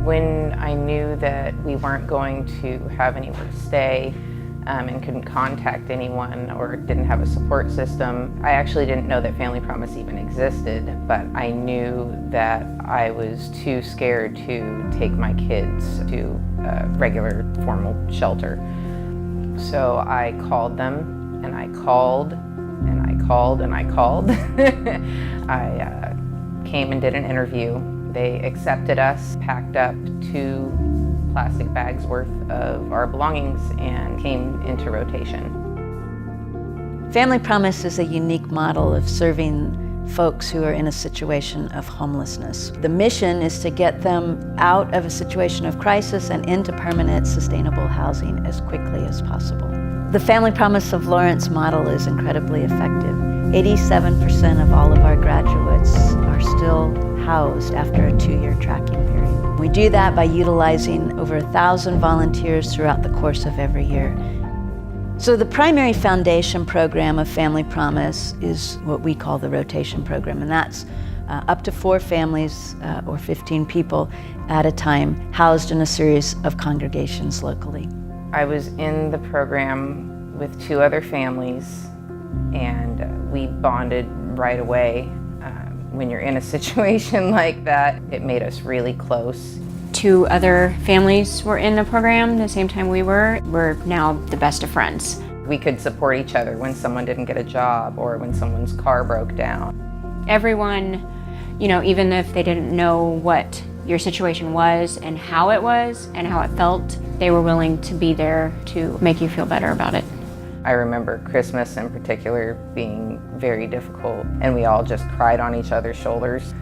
When I knew that we weren't going to have anywhere to stay and couldn't contact anyone or didn't have a support system, I actually didn't know that Family Promise even existed, but I knew that I was too scared to take my kids to a regular formal shelter. So I called them, and I called, and I called, and I called. I came and did an interview. They accepted us, packed up 2 plastic bags worth of our belongings, and came into rotation. Family Promise is a unique model of serving folks who are in a situation of homelessness. The mission is to get them out of a situation of crisis and into permanent, sustainable housing as quickly as possible. The Family Promise of Lawrence model is incredibly effective. 87% of all of our graduates are still housed after a 2-year tracking period. We do that by utilizing over 1,000 volunteers throughout the course of every year. So the primary foundation program of Family Promise is what we call the rotation program, and that's up to 4 families or 15 people at a time housed in a series of congregations locally. I was in the program with 2 other families, and we bonded right away. When you're in a situation like that, it made us really close. 2 other families were in the program the same time we were. We're now the best of friends. We could support each other when someone didn't get a job or when someone's car broke down. Everyone, even if they didn't know what your situation was and how it felt, they were willing to be there to make you feel better about it. I remember Christmas in particular being very difficult, and we all just cried on each other's shoulders.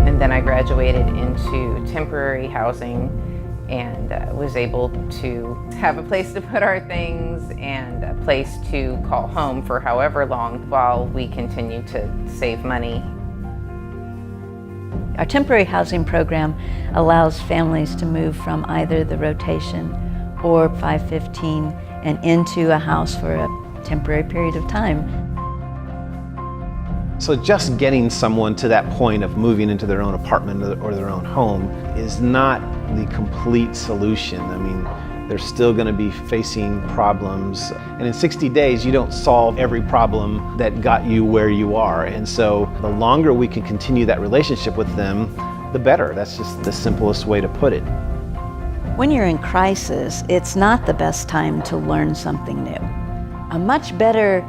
And then I graduated into temporary housing and was able to have a place to put our things and a place to call home for however long while we continued to save money. Our temporary housing program allows families to move from either the rotation or 515 and into a house for a temporary period of time. So just getting someone to that point of moving into their own apartment or their own home is not the complete solution. I mean, they're still going to be facing problems. And in 60 days, you don't solve every problem that got you where you are. And so the longer we can continue that relationship with them, the better. That's just the simplest way to put it. When you're in crisis, it's not the best time to learn something new. A much better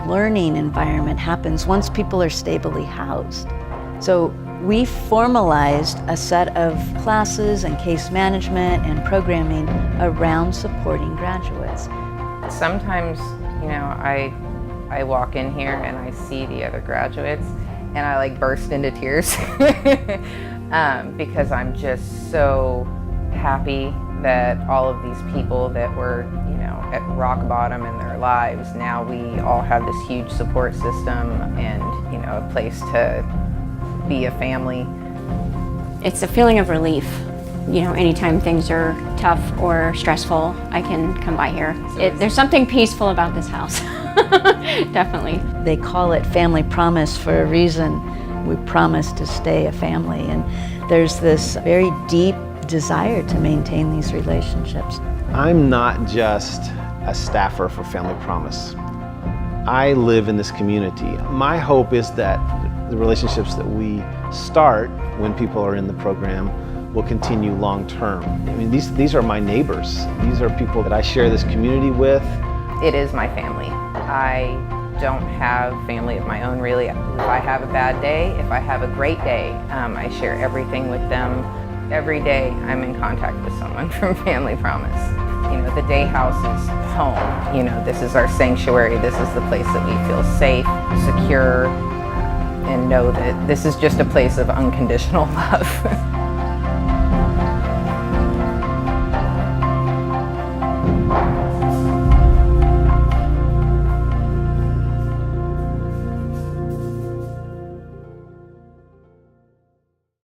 learning environment happens once people are stably housed. So we formalized a set of classes and case management and programming around supporting graduates. Sometimes, I walk in here and I see the other graduates and I burst into tears because I'm just so happy that all of these people that were, at rock bottom in their lives, now we all have this huge support system and, a place to be a family. It's a feeling of relief. Anytime things are tough or stressful, I can come by here. There's something peaceful about this house, definitely. They call it Family Promise for a reason. We promise to stay a family, and there's this very deep desire to maintain these relationships. I'm not just a staffer for Family Promise. I live in this community. My hope is that the relationships that we start when people are in the program will continue long term. I mean, these are my neighbors. These are people that I share this community with. It is my family. I don't have family of my own, really. If I have a bad day, if I have a great day, I share everything with them. Every day I'm in contact with someone from Family Promise. The day house is home. This is our sanctuary. This is the place that we feel safe, secure, and know that this is just a place of unconditional love.